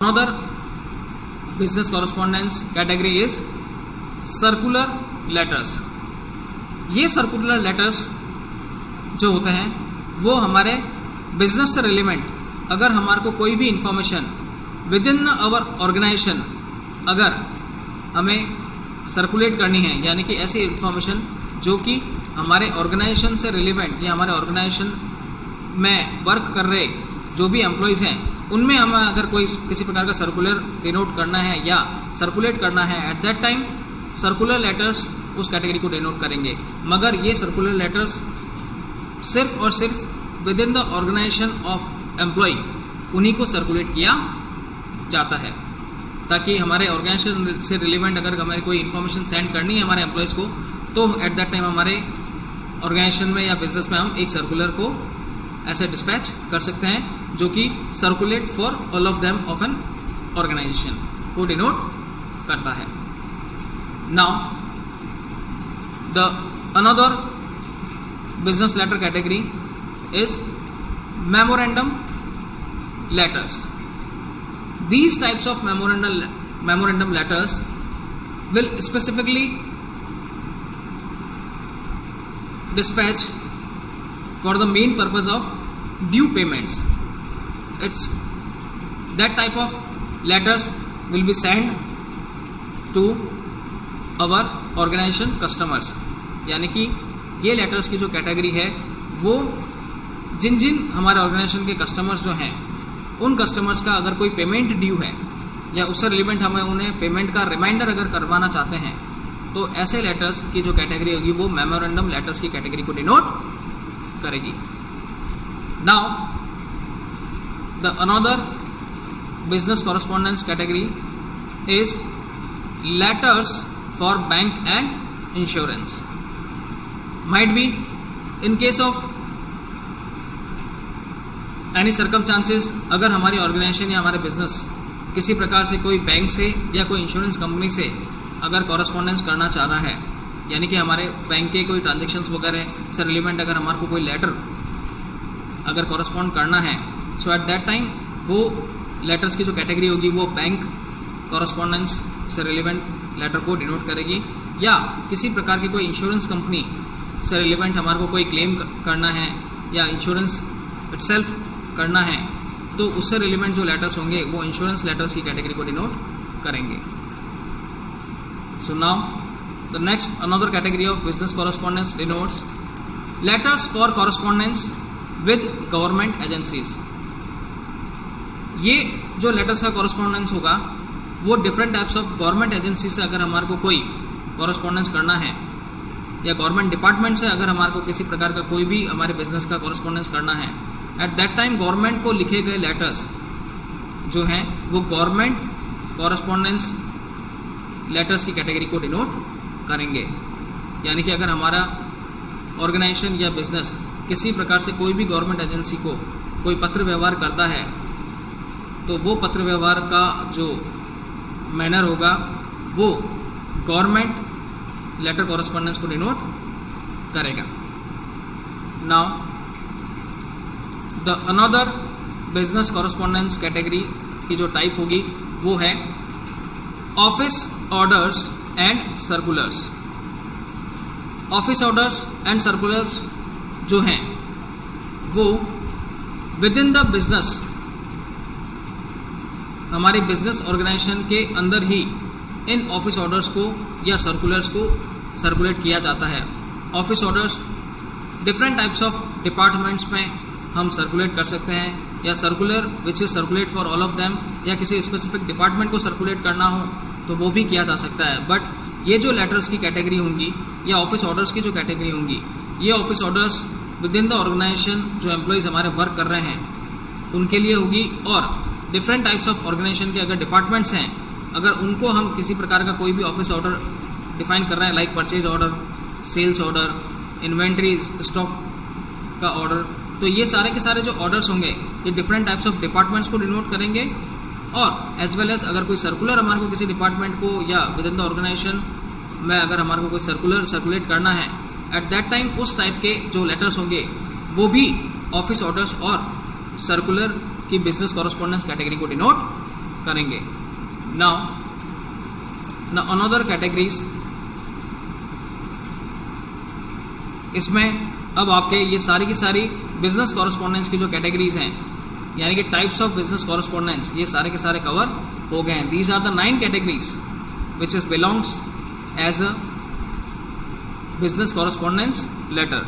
Another business correspondence category is circular letters. ये circular letters जो होते हैं वो हमारे बिजनेस से रिलेवेंट, अगर हमारे को कोई भी information within our organisation अगर हमें सर्कुलेट करनी है, यानी कि ऐसी इंफॉर्मेशन जो कि हमारे ऑर्गेनाइजेशन से रिलेवेंट या हमारे ऑर्गेनाइजेशन में वर्क कर रहे जो भी एम्प्लॉयज़ हैं उनमें हमें अगर कोई किसी प्रकार का सर्कुलर डिनोट करना है या सर्कुलेट करना है, at that time circular letters उस कैटेगरी को डिनोट करेंगे। मगर ये सर्कुलर लेटर्स सिर्फ और सिर्फ within the organisation of employ उन्हीं को सर्कुलेट किया जाता है, ताकि हमारे ऑर्गेनाइजेशन से रिलेवेंट अगर हमें कोई इन्फॉर्मेशन सेंड करनी है हमारे एम्प्लॉयज़ को, तो एट दैट टाइम हमारे ऑर्गेनाइजेशन में या बिजनेस में हम एक सर्कुलर को ऐसे डिस्पैच कर सकते हैं जो कि circulate for all of them of an organisation को डिनोट करता है। Now the another business letter category is memorandum letters. These types of memorandum letters will specifically dispatch for the main purpose of due payments. It's that type of letters will be sent to our organization customers. यानी कि ये letters की जो category है वो जिन जिन हमारे organisation के customers जो हैं उन कस्टमर्स का अगर कोई पेमेंट ड्यू है या उससे रिलेवेंट हमें उन्हें पेमेंट का रिमाइंडर अगर करवाना चाहते हैं, तो ऐसे लेटर्स की जो कैटेगरी होगी वो मेमोरेंडम लेटर्स की कैटेगरी को डिनोट करेगी. Now the another business correspondence category is letters for bank and insurance. Might be in case of any circumstances, अगर हमारी ऑर्गेनाइजेशन या हमारे बिजनेस किसी प्रकार से कोई बैंक से या कोई इंश्योरेंस कंपनी से अगर कॉरेस्पॉन्डेंस करना चाह रहा है, यानी कि हमारे बैंक के कोई ट्रांजैक्शंस वगैरह से रिलेवेंट अगर हमारे को कोई लेटर अगर कॉरेस्पॉन्ड करना है, सो एट दैट टाइम वो लेटर्स की जो कैटेगरी होगी वो बैंक कॉरेस्पॉन्डेंस से रिलेवेंट लेटर को डिनोट करेगी. या किसी प्रकार की कोई इंश्योरेंस कंपनी से रिलेवेंट हमारे को कोई क्लेम करना है या इंश्योरेंस इटसेल्फ करना है, तो उससे रिलेवेंट जो लेटर्स होंगे वो इंश्योरेंस लेटर्स की कैटेगरी को डिनोट करेंगे. So now the next another category of business correspondence denotes letters for correspondence with government agencies. ये जो लेटर्स का कॉरेस्पॉन्डेंस होगा वो different types of government agency से अगर हमारे को कोई कॉरेस्पॉन्डेंस करना है या गवर्नमेंट डिपार्टमेंट से अगर हमारे को किसी प्रकार का कोई भी हमारे बिजनेस का कॉरेस्पॉन्डेंस करना है, एट दैट टाइम गवर्नमेंट को लिखे गए लेटर्स जो हैं वो गवर्नमेंट कॉरेस्पॉन्डेंस लेटर्स की कैटेगरी को डिनोट करेंगे. यानी कि अगर हमारा ऑर्गेनाइजेशन या बिजनेस किसी प्रकार से कोई भी गवर्नमेंट एजेंसी को कोई पत्र व्यवहार करता है, तो वो पत्र व्यवहार का जो मैनर होगा वो गवर्नमेंट लेटर कॉरेस्पॉन्डेंस को डिनोट करेगा. Now the another business correspondence category की जो टाइप होगी वो है office orders and circulars. Office orders and circulars जो हैं वो विद इन द बिजनेस हमारे बिजनेस ऑर्गेनाइजेशन के अंदर ही इन ऑफिस ऑर्डर्स को या सर्कुलर्स को सर्कुलेट किया जाता है. Office orders different types of departments में हम सर्कुलेट कर सकते हैं, या circular which is circulate for all of them, या किसी स्पेसिफिक डिपार्टमेंट को सर्कुलेट करना हो तो वो भी किया जा सकता है. बट ये जो लेटर्स की कैटेगरी होंगी या ऑफिस ऑर्डर्स की जो कैटेगरी होंगी, ये office orders within the organisation जो एम्प्लॉयज़ हमारे वर्क कर रहे हैं उनके लिए होगी. और डिफरेंट टाइप्स ऑफ ऑर्गेनाइजेशन के अगर डिपार्टमेंट्स हैं, अगर उनको हम किसी प्रकार का कोई भी ऑफिस ऑर्डर डिफाइन कर रहे हैं, like purchase order, sales order, inventory stock का ऑर्डर, तो ये सारे के सारे जो ऑर्डर्स होंगे ये डिफरेंट टाइप्स ऑफ डिपार्टमेंट्स को डिनोट करेंगे. और एज वेल एज अगर कोई सर्कुलर हमारे को किसी डिपार्टमेंट को या विद इन द ऑर्गेनाइजेशन में अगर हमारे को कोई सर्कुलर सर्कुलेट करना है, एट दैट टाइम उस टाइप के जो लेटर्स होंगे वो भी ऑफिस ऑर्डर्स और सर्कुलर की बिजनेस कॉरेस्पॉन्डेंस कैटेगरी को डिनोट करेंगे। नाउ अनदर कैटेगरीज, इसमें अब आपके ये सारी की सारी बिजनेस कॉरेस्पॉन्डेंस की जो कैटेगरीज हैं, यानी कि टाइप्स ऑफ बिजनेस कॉरेस्पॉन्डेंस, ये सारे के सारे कवर हो गए हैं। These are the 9 categories which is belongs as a business correspondence letter.